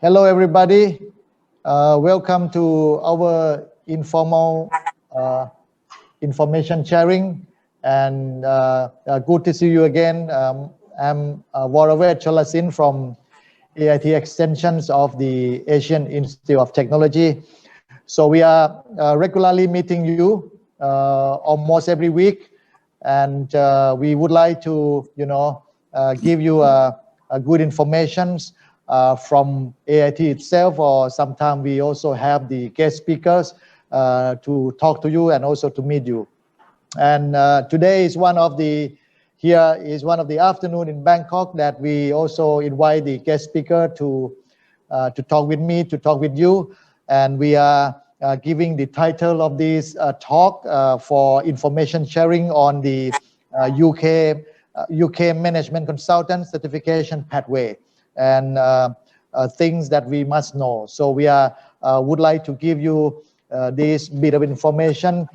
Hello, everybody. Welcome to our informal information sharing, and good to see you again. I'm Waravet Cholasin from AIT Extensions of the Asian Institute of Technology. So we are regularly meeting you almost every week, and we would like to, give you a good information from AIT itself, or sometimes we also have the guest speakers to talk to you and also to meet you. And today is one of the afternoon in Bangkok that we also invite the guest speaker to talk with me, to talk with you. And we are giving the title of this talk for information sharing on the UK Management Consultant Certification Pathway, and things that we must know. So we would like to give you this bit of information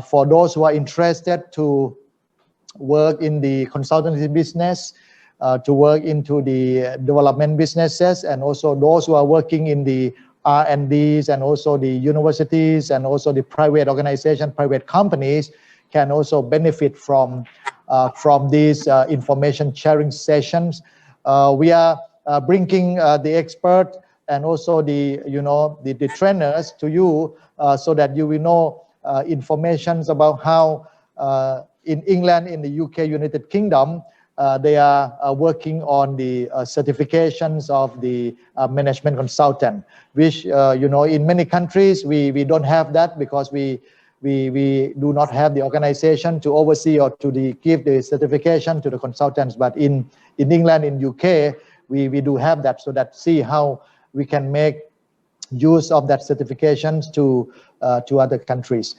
for those who are interested to work in the consultancy business, to work into the development businesses, and also those who are working in the R&Ds, and also the universities, and also the private organization, private companies can also benefit from these information sharing sessions. We are bringing the expert and also the trainers to you so that you will know information about how in England, in the UK, United Kingdom, they are working on the certifications of the management consultant, which in many countries we don't have that because we do not have the organization to oversee or to give the certification to the consultants. But in England, in UK, we do have that, so that see how we can make use of that certifications to other countries.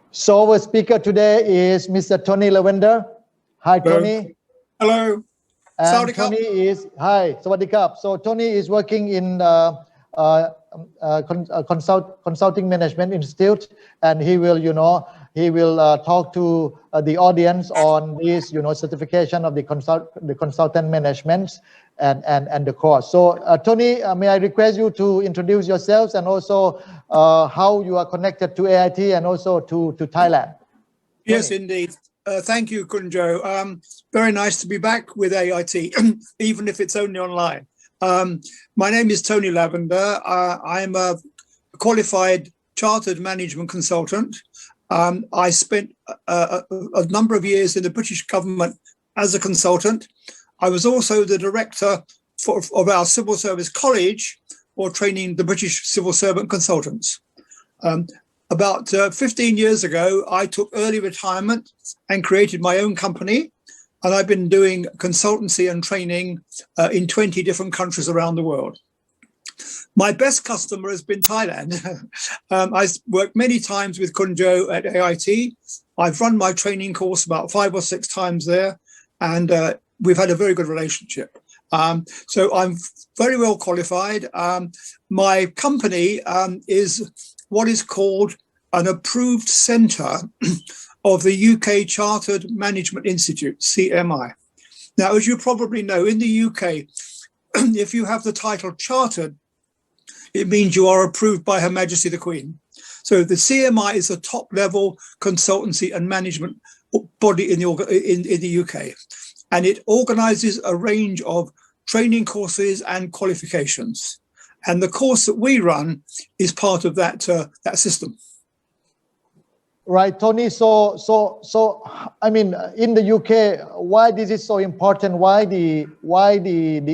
So our speaker today is Mr. Tony Lavender. Hi, Tony. Hello. And Tony is, hi, Sawadee Krap. So Tony is working in Consulting Management Institute, and he will talk to the audience on this certification of the consultant management and the course. So Tony, may I request you to introduce yourselves and also how you are connected to AIT and also to Thailand? Yes, indeed. Thank you, Kunjo. Very nice to be back with AIT, even if it's only online. My name is Tony Lavender. I'm a qualified chartered management consultant. I spent a number of years in the British government as a consultant. I was also the director of our civil service college for training the British civil servant consultants. About 15 years ago, I took early retirement and created my own company. And I've been doing consultancy and training in 20 different countries around the world. My best customer has been Thailand. I've worked many times with Kunjo at AIT. I've run my training course about 5 or 6 times there, and we've had a very good relationship. So I'm very well qualified. My company is what is called an approved centre of the UK Chartered Management Institute, CMI. Now, as you probably know, in the UK, if you have the title chartered, it means you are approved by Her Majesty the Queen. So the CMI is a top-level consultancy and management body in the UK, and it organises a range of training courses and qualifications. And the course that we run is part of that system. Right, Tony. So, I mean, in the UK, why this is so important? Why the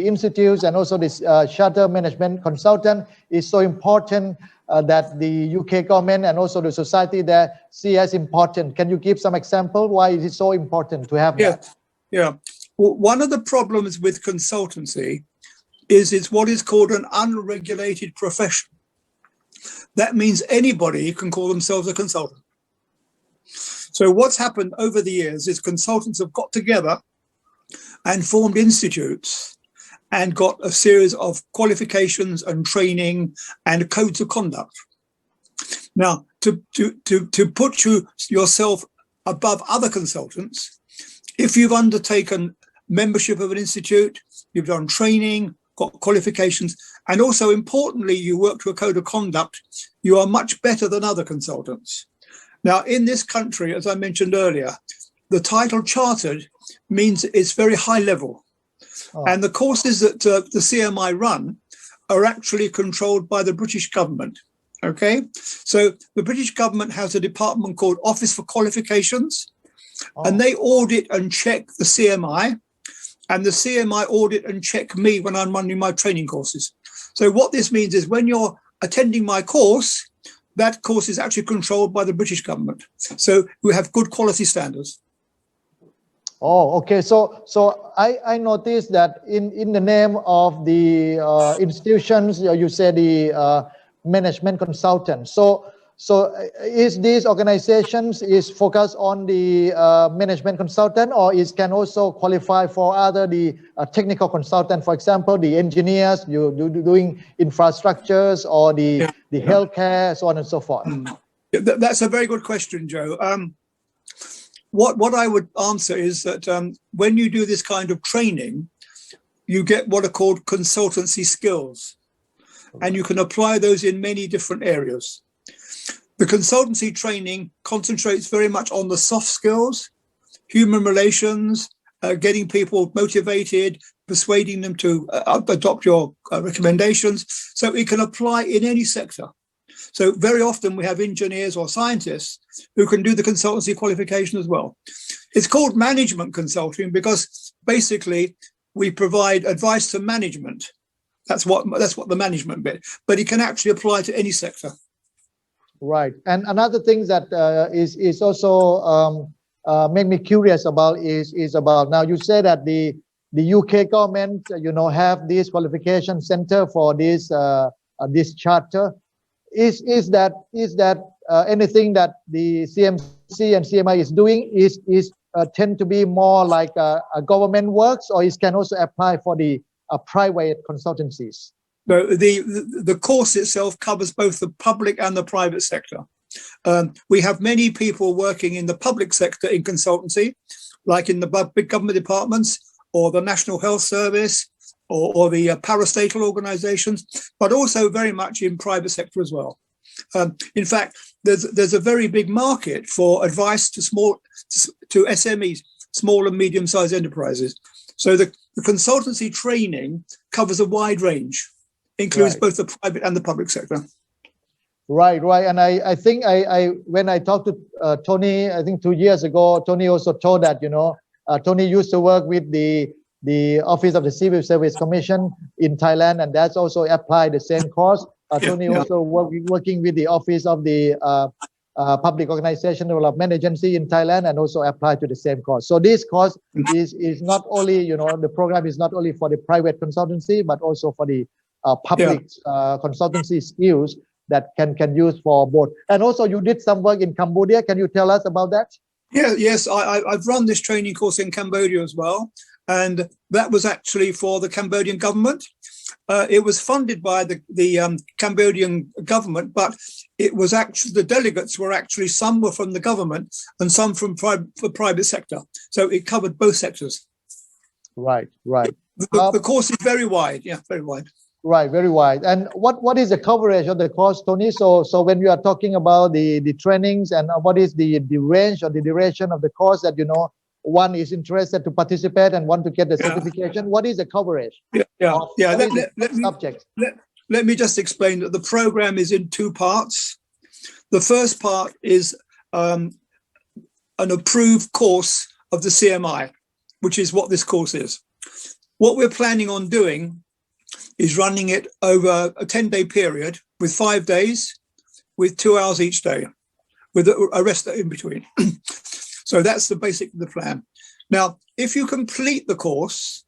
institutes and also this charter management consultant is so important that the UK government and also the society there see as important? Can you give some example why it is so important to have that? Yeah. Well, one of the problems with consultancy is it's what is called an unregulated profession. That means anybody can call themselves a consultant. So what's happened over the years is consultants have got together and formed institutes and got a series of qualifications and training and codes of conduct. Now, to put yourself above other consultants, if you've undertaken membership of an institute, you've done training, got qualifications, and also importantly, you work to a code of conduct, you are much better than other consultants. Now, in this country, as I mentioned earlier, the title chartered means it's very high level. And the courses that the CMI run are actually controlled by the British government. Okay, so the British government has a department called Office for Qualifications, and they audit and check the CMI, and the CMI audit and check me when I'm running my training courses. So what this means is when you're attending my course, that course is actually controlled by the British government. So we have good quality standards. Oh, okay. So I noticed that in the name of the institutions, you say the management consultant. So is these organizations is focused on the management consultant, or is can also qualify for other the technical consultant, for example, the engineers, you doing infrastructures, or the healthcare, so on and so forth? That's a very good question, Joe. What I would answer is that when you do this kind of training, you get what are called consultancy skills, and you can apply those in many different areas. The consultancy training concentrates very much on the soft skills, human relations, getting people motivated, persuading them to adopt your recommendations. So it can apply in any sector. So very often we have engineers or scientists who can do the consultancy qualification as well. It's called management consulting because basically we provide advice to management. That's what the management bit, but it can actually apply to any sector. Right. And another thing that is also make me curious about is about, now you say that the UK government, have this qualification center for this charter. Is that anything that the CMC and CMI is doing is tend to be more like a government works, or it can also apply for the private consultancies? No, the course itself covers both the public and the private sector. We have many people working in the public sector in consultancy, like in the big government departments or the National Health Service or the parastatal organizations, but also very much in private sector as well. In fact, there's a very big market for advice to SMEs, small and medium-sized enterprises. So the consultancy training covers a wide range, includes both the private and the public sector. Right. And I think when I talked to Tony, I think 2 years ago, Tony also told that, Tony used to work with the Office of the Civil Service Commission in Thailand, and that's also applied the same course. Tony also working with the Office of the Public Organization Development Agency in Thailand, and also applied to the same course. So this course is not only, the program is not only for the private consultancy, but also for the public consultancy skills that can use for both. And also you did some work in Cambodia. Can you tell us about that? Yes, I've run this training course in Cambodia as well. And that was actually for the Cambodian government. It was funded by the Cambodian government, but it was actually, the delegates were actually, some were from the government and some from the private sector. So it covered both sectors. Right. The course is very wide. Yeah, very wide. Right, very wide. And what is the coverage of the course, Tony? So when you are talking about the trainings, and what is the range or the duration of the course that, one is interested to participate and want to get the certification, what is the coverage? Let me just explain that the program is in two parts. The first part is an approved course of the CMI, which is what this course is. What we're planning on doing is running it over a 10-day period with 5 days, with 2 hours each day, with a rest in between. So that's the plan. Now, if you complete the course,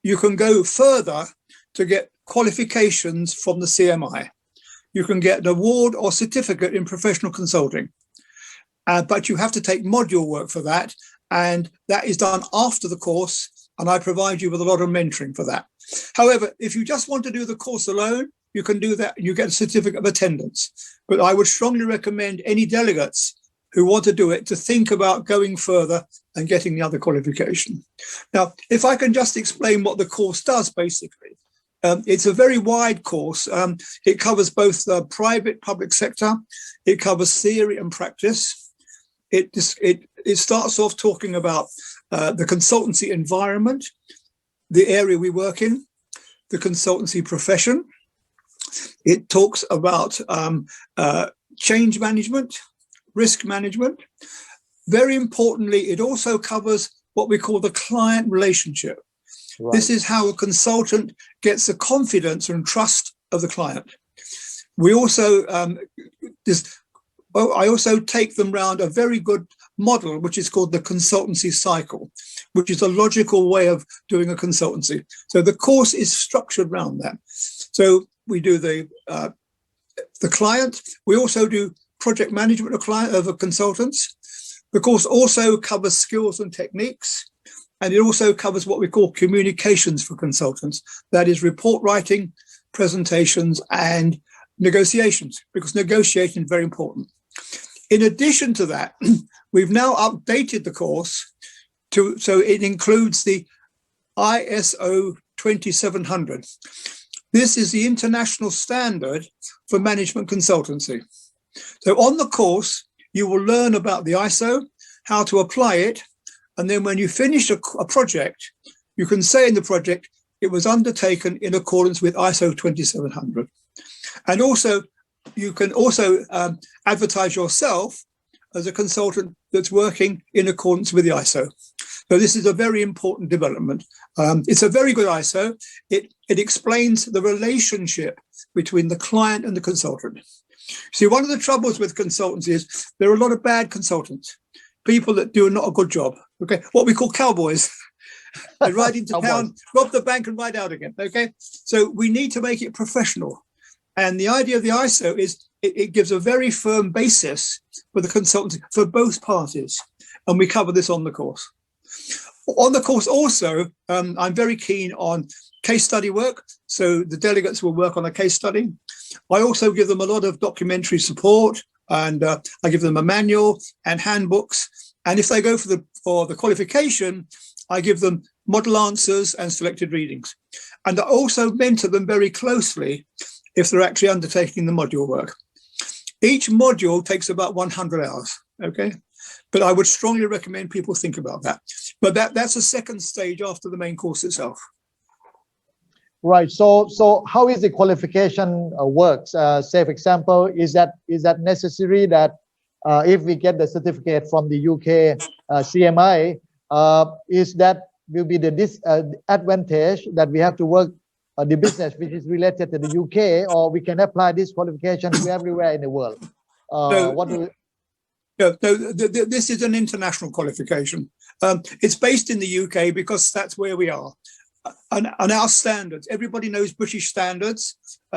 you can go further to get qualifications from the CMI. You can get an award or certificate in professional consulting, but you have to take module work for that, and that is done after the course, and I provide you with a lot of mentoring for that. However, if you just want to do the course alone, you can do that. You get a certificate of attendance. But I would strongly recommend any delegates who want to do it to think about going further and getting the other qualification. Now, if I can just explain what the course does, basically. It's a very wide course. It covers both the private, public sector. It covers theory and practice. It starts off talking about the consultancy environment, the area we work in, the consultancy profession. It talks about change management, risk management. Very importantly, it also covers what we call the client relationship. Right. This is how a consultant gets the confidence and trust of the client. We also, I also take them round a very good model, which is called the Consultancy Cycle, which is a logical way of doing a consultancy. So the course is structured around that. So we do the client. We also do project management of consultants. The course also covers skills and techniques. And it also covers what we call communications for consultants. That is report writing, presentations, and negotiations, because negotiation is very important. In addition to that, we've now updated the course so it includes the ISO 2700. This is the international standard for management consultancy. So on the course, you will learn about the ISO, how to apply it, and then when you finish a project, you can say in the project, it was undertaken in accordance with ISO 2700. And also, you can also advertise yourself as a consultant that's working in accordance with the ISO. So this is a very important development. It's a very good ISO. It explains the relationship between the client and the consultant. See, one of the troubles with consultancy is there are a lot of bad consultants, people that do not a good job. Okay, what we call cowboys. They ride into town, rob the bank and ride out again. Okay, so we need to make it professional. And the idea of the ISO is it gives a very firm basis for the consultancy for both parties. And we cover this on the course. On the course also, I'm very keen on case study work. So the delegates will work on a case study. I also give them a lot of documentary support, and I give them a manual and handbooks. And if they go for the qualification, I give them model answers and selected readings. And I also mentor them very closely if they're actually undertaking the module work. Each module takes about 100 hours, okay? But I would strongly recommend people think about that. But that's a second stage after the main course itself. Right. So how is the qualification works? Say, for example, is that necessary that if we get the certificate from the UK CMI, is that will be the disadvantage that we have to work the business which is related to the UK, or we can apply this qualification to everywhere in the world? This is an international qualification. It's based in the UK because that's where we are. And our standards, everybody knows British standards,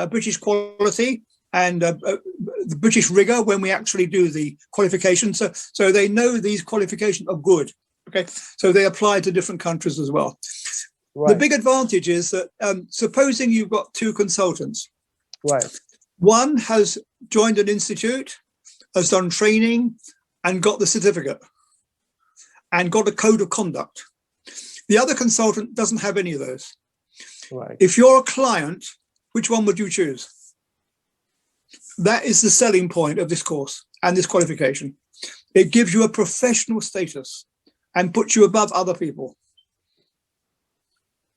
British quality, and the British rigor when we actually do the qualifications. So they know these qualifications are good. Okay, so they apply to different countries as well. Right. The big advantage is that supposing you've got two consultants. Right. One has joined an institute, has done training, and got the certificate, and got a code of conduct. The other consultant doesn't have any of those. Right. If you're a client, which one would you choose? That is the selling point of this course and this qualification. It gives you a professional status and puts you above other people.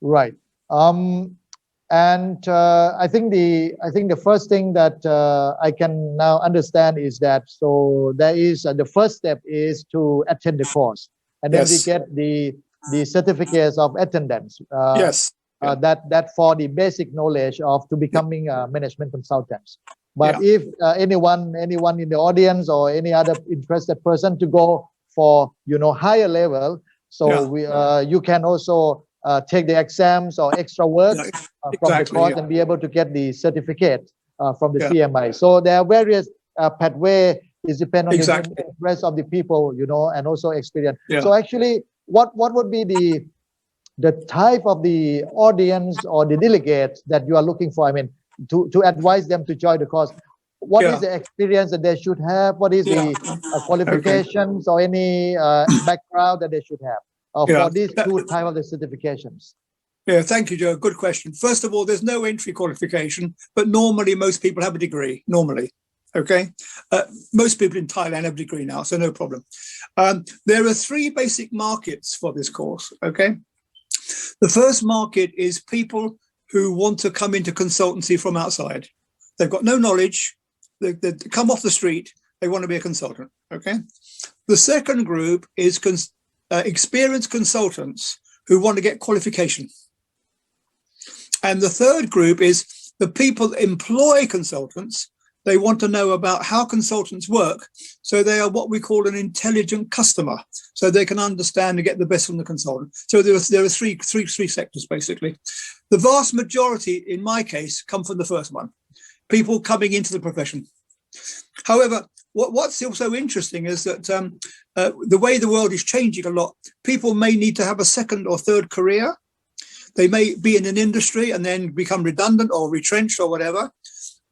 Right. I think the first thing that I can now understand is that there is the first step is to attend the course, and then we get the certificates of attendance. That for the basic knowledge of to becoming management consultants. But if anyone in the audience or any other interested person to go for higher level, you can also take the exams or extra work from the course and be able to get the certificate from the CMI. So there are various pathways. It depends on the interest of the people, and also experience. So actually, what would be the type of the audience or the delegates that you are looking for? I mean, to advise them to join the course. What is the experience that they should have? What is the qualifications or any background that they should have for these two types of the certifications? Yeah, thank you, Joe. Good question. First of all, there's no entry qualification, but normally most people have a degree, normally. Okay. Most people in Thailand have a degree now, so no problem. There are three basic markets for this course. Okay. The first market is people who want to come into consultancy from outside. They've got no knowledge. They come off the street. They want to be a consultant. Okay. The second group is experienced consultants who want to get qualification. And the third group is the people that employ consultants. They want to know about how consultants work. So they are what we call an intelligent customer. So they can understand and get the best from the consultant. So there are three sectors, basically. The vast majority, in my case, come from the first one. People coming into the profession. However, what's also interesting is that the way the world is changing a lot, people may need to have a second or third career. They may be in an industry and then become redundant or retrenched or whatever.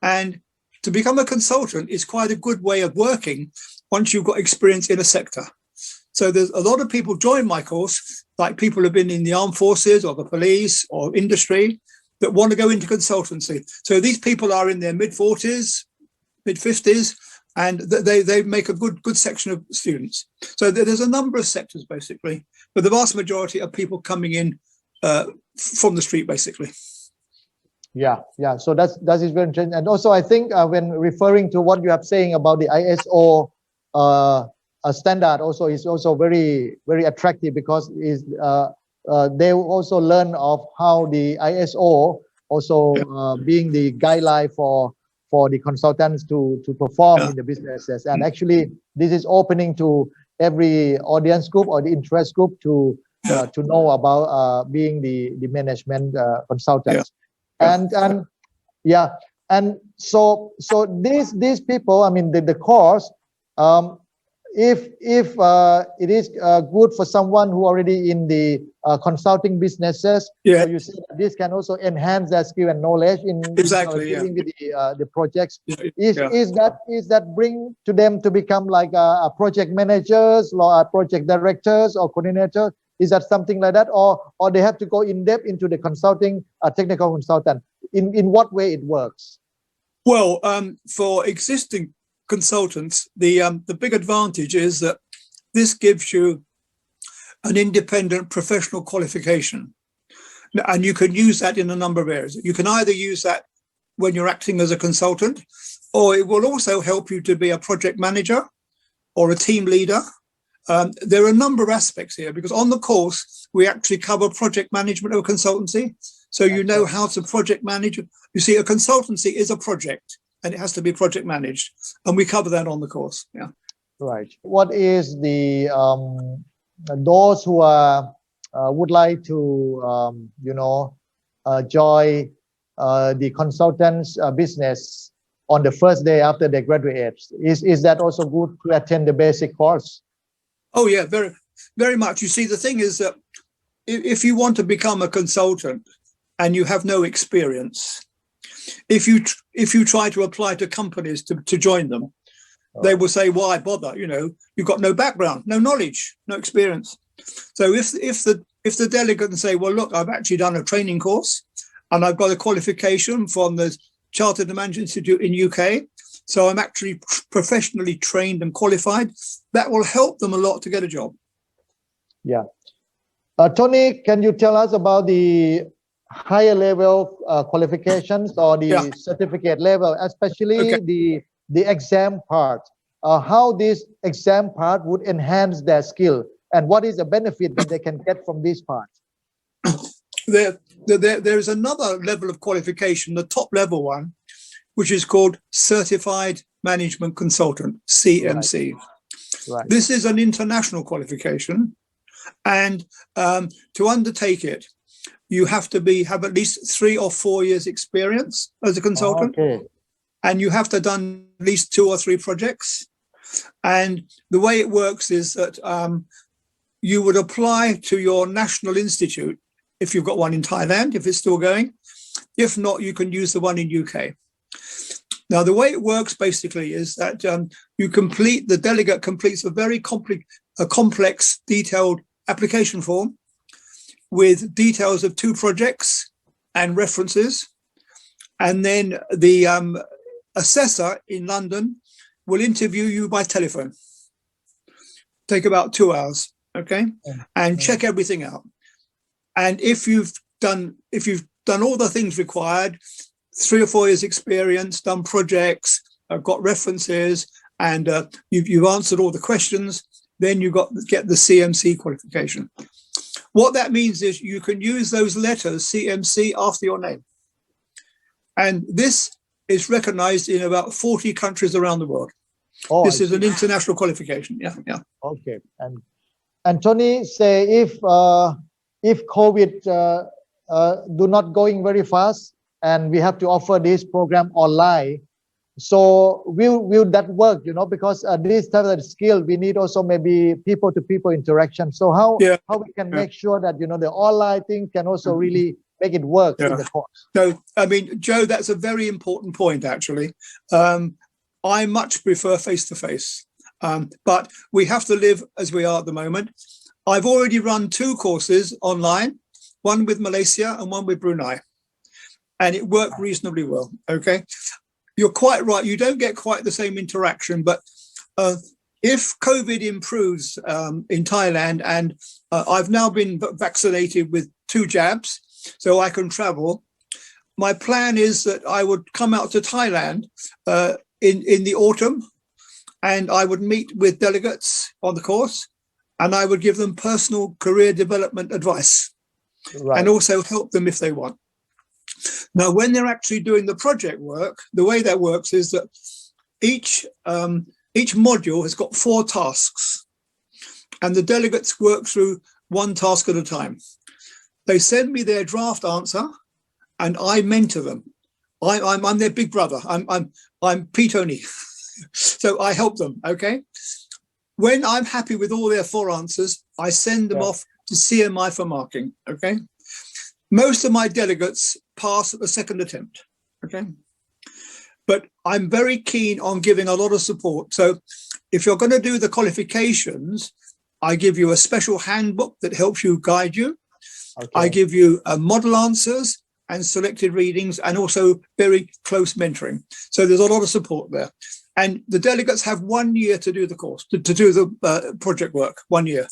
And to become a consultant is quite a good way of working once you've got experience in a sector. So there's a lot of people join my course, like people who've been in the armed forces or the police or industry that want to go into consultancy. So these people are in their mid-40s, mid-50s, and they make a good section of students. So there's a number of sectors, basically, but the vast majority are people coming in from the street, basically. Yeah. So that is very interesting. And also, I think when referring to what you are saying about the ISO standard, also is also very, very attractive, because they also learn of how the ISO also being the guideline for the consultants to perform in the businesses. And actually, this is opening to every audience group or the interest group to know about being the management consultants. And so these people, I mean, the course, if it is good for someone who already in the consulting businesses, so you see that this can also enhance their skill and knowledge in dealing with the projects. Is that bring to them to become like a project managers or project directors or coordinators? Is that something like that, or they have to go in depth into the consulting, technical consultant? In what way it works? Well, for existing consultants, the big advantage is that this gives you an independent professional qualification, and you can use that in a number of areas. You can either use that when you're acting as a consultant, or it will also help you to be a project manager or a team leader. There are a number of aspects here, because on the course, we actually cover project management of a consultancy. So you know how to project manage. You see, a consultancy is a project, and it has to be project managed. And we cover that on the course. Yeah. Right. What is the, those who are, would like to, join the consultants business on the first day after they graduate, is that also good to attend the basic course? Oh yeah, very, very much. You see, the thing is that if you want to become a consultant and you have no experience, if you try to apply to companies to join them, they will say, "Why bother? You've got no background, no knowledge, no experience." So if the delegate can say, "Well, look, I've actually done a training course, and I've got a qualification from the Chartered Management Institute in UK. So I'm actually professionally trained and qualified," that will help them a lot to get a job. Yeah. Tony, can you tell us about the higher level qualifications or the certificate level, especially the exam part? How this exam part would enhance their skill, and what is the benefit that they can get from this part? There is another level of qualification, the top level one, which is called Certified Management Consultant, CMC. Right. This is an international qualification, and to undertake it, you have to have at least 3 or 4 years experience as a consultant, and you have to have done at least 2 or 3 projects. And the way it works is that you would apply to your national institute if you've got one in Thailand, if it's still going. If not, you can use the one in UK. Now, the way it works basically is that the delegate completes a very complex, detailed application form. with details of 2 projects and references. And then the assessor in London will interview you by telephone. Take about 2 hours, okay? And check everything out. And if you've done all the things required, 3 or 4 years experience, done projects, got references, and you've answered all the questions, then you get the CMC qualification. What that means is you can use those letters, CMC, after your name. And this is recognized in about 40 countries around the world. Oh, this is an international qualification. Yeah. Okay. And Tony, say if COVID do not going very fast and we have to offer this program online, so will that work? Because this type of skill we need also maybe people-to-people interaction. So how we can make sure that the online thing can also really make it work in the course? No, I mean, Joe, that's a very important point actually. I much prefer face-to-face, but we have to live as we are at the moment. I've already run 2 courses online, one with Malaysia and one with Brunei, and it worked reasonably well. Okay, you're quite right. You don't get quite the same interaction, but if COVID improves in Thailand, and I've now been vaccinated with 2 jabs, so I can travel. My plan is that I would come out to Thailand in the autumn, and I would meet with delegates on the course, and I would give them personal career development advice, and also help them if they want. Now, when they're actually doing the project work, the way that works is that each module has got 4 tasks, and the delegates work through 1 task at a time. They send me their draft answer, and I mentor them. I'm their big brother. I'm P-Tony. So I help them, okay? When I'm happy with all their 4 answers, I send them off to CMI for marking, okay? Most of my delegates pass at the 2nd attempt, okay? But I'm very keen on giving a lot of support. So if you're going to do the qualifications, I give you a special handbook that helps you, guide you. Okay. I give you model answers and selected readings, and also very close mentoring. So there's a lot of support there. And the delegates have 1 year to do the course, to do the project work, 1 year.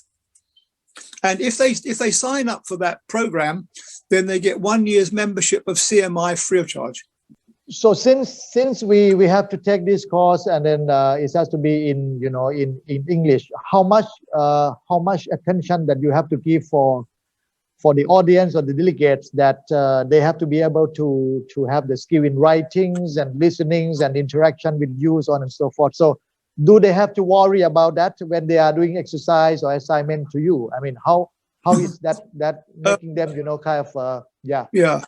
And if they sign up for that program, then they get 1 year's membership of CMI free of charge. So since we have to take this course, and then it has to be in English, how much attention that you have to give for the audience or the delegates, that they have to be able to have the skill in writings and listenings and interaction with you, so on and so forth. So do they have to worry about that when they are doing exercise or assignment to you? I mean, how is that making them, kind of, Yeah.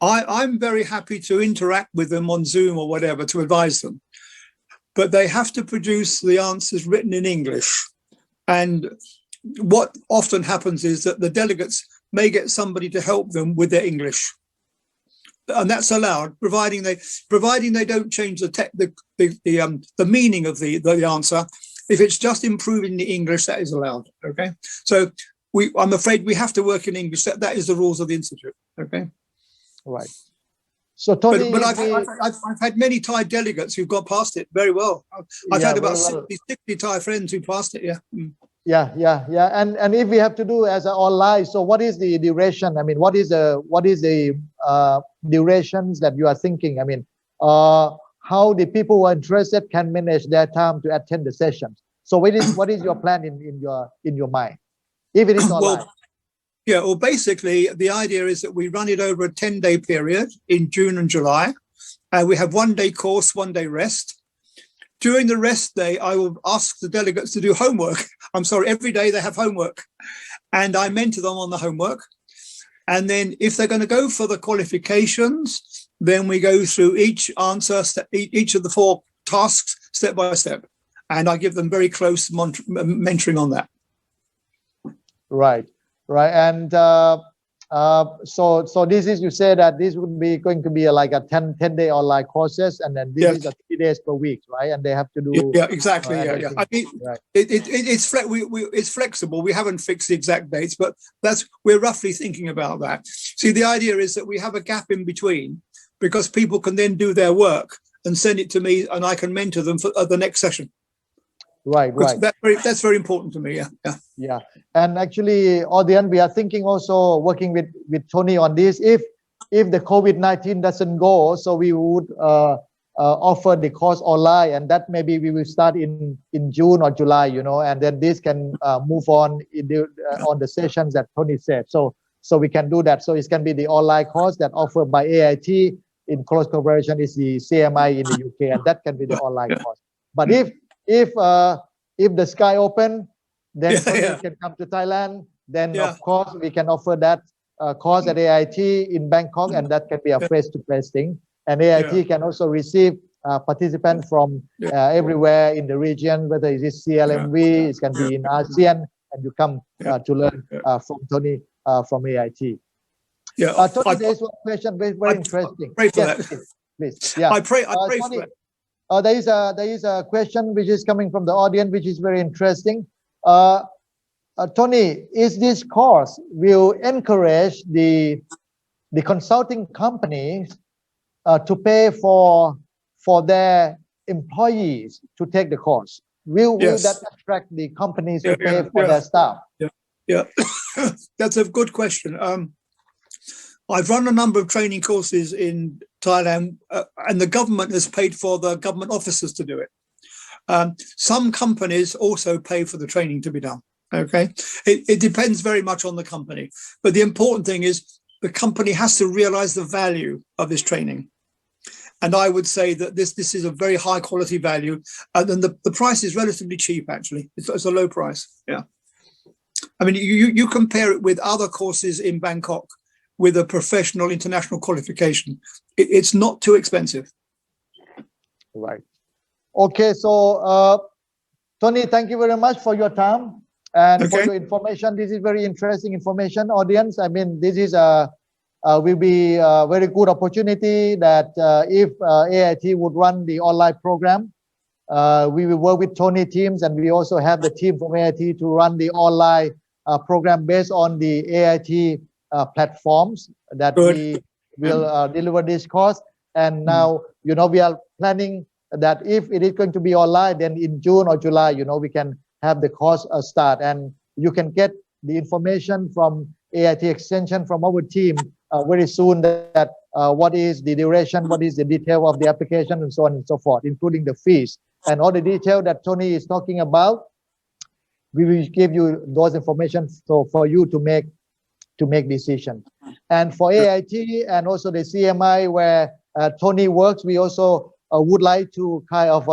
I'm very happy to interact with them on Zoom or whatever to advise them, but they have to produce the answers written in English. And what often happens is that the delegates may get somebody to help them with their English, and that's allowed, providing they don't change the meaning of the answer. If it's just improving the English, that is allowed. Okay, so I'm afraid we have to work in English. That is the rules of the institute. Okay. Right. So Tony, but I've had many Thai delegates who've got past it very well. I've had about 60 Thai friends who passed it. Yeah. Yeah. And if we have to do as an online, so what is the duration? I mean, what is the durations that you are thinking? I mean, how the people who are interested can manage their time to attend the sessions. So what is your plan in your mind, if it is online? Well, basically, the idea is that we run it over a 10-day period in June and July. We have 1 day course, 1 day rest. During the rest day, I will ask the delegates to do homework. I'm sorry, every day they have homework. And I mentor them on the homework. And then if they're going to go for the qualifications, then we go through each answer, each of the 4 tasks, step by step. And I give them very close mentoring on that. Right. And So this is, you say that this would be going to be like a 10-day online courses, and then this is a 3 days per week, right? And they have to do exactly. Yeah. I mean, right. It's flexible. We haven't fixed the exact dates, but we're roughly thinking about that. See, the idea is that we have a gap in between, because people can then do their work and send it to me, and I can mentor them for the next session. Right. That's very important to me. Yeah. And actually, audience, we are thinking also working with Tony on this. If the COVID-19 doesn't go, so we would offer the course online, and that maybe we will start in June or July, and then this can move on on the sessions that Tony said. So we can do that. So it can be the online course that offered by AIT in close collaboration is the CMI in the UK, and that can be the online course. But if the sky open, then Tony can come to Thailand. Then of course we can offer that course at AIT in Bangkok, and that can be a face-to-face thing. And AIT can also receive participants from everywhere in the region, whether it is CLMV, it can be in ASEAN, and you come to learn from Tony from AIT. Tony, there is one question very interesting. Pray for that. Please. Yeah. I pray Tony, for that. There is a question which is coming from the audience, which is very interesting. Tony, is this course will encourage the consulting companies to pay for their employees to take the course? Will that attract the companies to pay for their staff? Yeah, that's a good question. I've run a number of training courses in Thailand, and the government has paid for the government officers to do it. Some companies also pay for the training to be done. Okay, it depends very much on the company, but the important thing is the company has to realize the value of this training. And I would say that this is a very high quality value, and then the price is relatively cheap. Actually, it's a low price. Yeah, I mean, you compare it with other courses in Bangkok with a professional international qualification, it's not too expensive. Right. Okay, so Tony, thank you very much for your time and for your information. This is very interesting information, audience. I mean, this is will be a very good opportunity that if AIT would run the online program, we will work with Tony teams, and we also have the team from AIT to run the online program based on the AIT platforms that we will deliver this course. And now, we are planning that if it is going to be online, then in June or July, we can have the course start, and you can get the information from AIT extension from our team very soon, that what is the duration, what is the detail of the application, and so on and so forth, including the fees and all the detail that Tony is talking about. We will give you those information so for you to make decision. And for AIT and also the CMI where Tony works, we also would like to kind of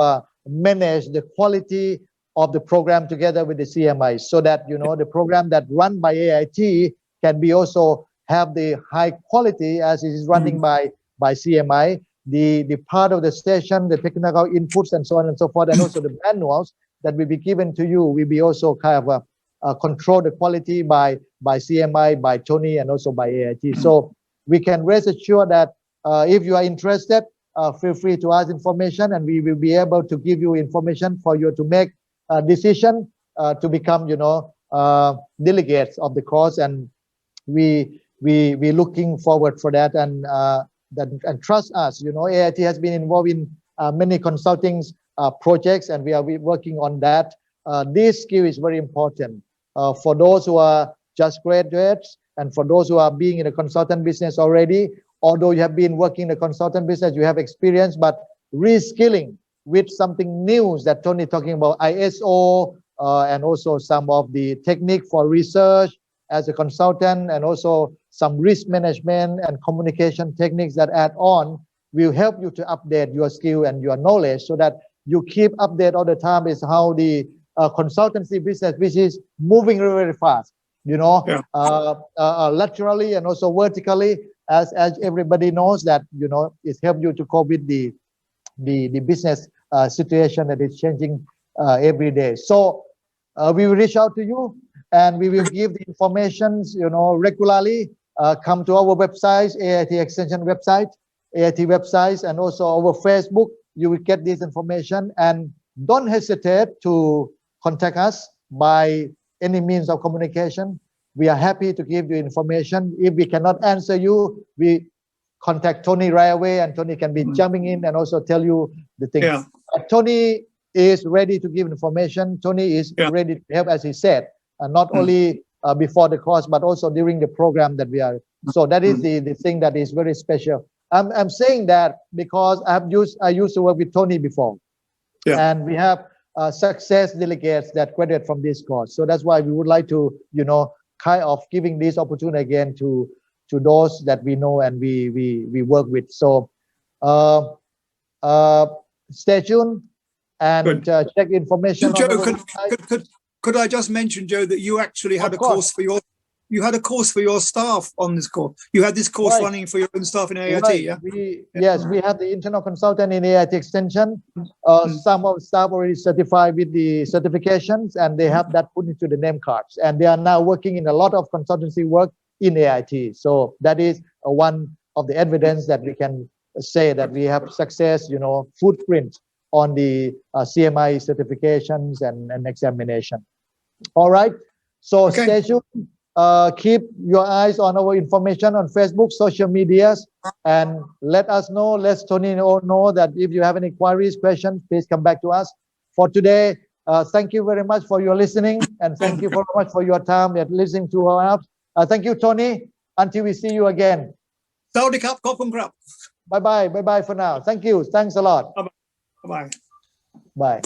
manage the quality of the program together with the CMI, so that the program that run by AIT can be also have the high quality as it is running by CMI. The part of the session, the technical inputs, and so on and so forth, and also the manuals that will be given to you will be also kind of control the quality by CMI, by Tony, and also by AIT. So we can rest assured that if you are interested, feel free to ask information, and we will be able to give you information for you to make a decision to become, delegates of the course. And we looking forward for that, and trust us. AIT has been involved in many consulting projects, and we are working on that. This skill is very important for those who are just graduates, and for those who are being in the consultant business already. Although you have been working in the consultant business, you have experience, but reskilling with something new that Tony talking about, ISO, and also some of the technique for research as a consultant, and also some risk management and communication techniques that add on, will help you to update your skill and your knowledge, so that you keep update all the time. Is how the consultancy business, which is moving very, very fast, laterally and also vertically, as everybody knows that, it helps you to cope with the business situation that is changing every day. So we will reach out to you, and we will give the information, regularly, come to our website, AIT Extension website, AIT websites, and also our Facebook. You will get this information, and don't hesitate to contact us by any means of communication. We are happy to give you information. If we cannot answer you, we contact Tony right away, and Tony can be jumping in and also tell you the thing. Yeah. Tony is ready to give information. Tony is ready to help, as he said, not only before the course, but also during the program that we are. So that is the thing that is very special. I'm saying that because I used to work with Tony before, and we have success delegates that graduate from this course. So that's why we would like to, kind of giving this opportunity again to those that we know and we work with. So stay tuned and check information. Joe, could I just mention, Joe, that you actually had a course for your staff on this course. You had this course running for your own staff in AIT, yeah? Yes, we have the internal consultant in AIT Extension. Some of staff already certified with the certifications, and they have that put into the name cards. And they are now working in a lot of consultancy work in AIT. So that is one of the evidence that we can say that we have success, footprint on the CMI certifications and examination. All right. So stay tuned. Keep your eyes on our information on Facebook, social medias, and let us know, let Tony know that if you have any queries, questions, please come back to us. For today, thank you very much for your listening, and thank you very much for your time at listening to our apps. Thank you, Tony. Until we see you again. Bye-bye. Bye-bye. Bye-bye for now. Thank you. Thanks a lot. Bye-bye. Bye.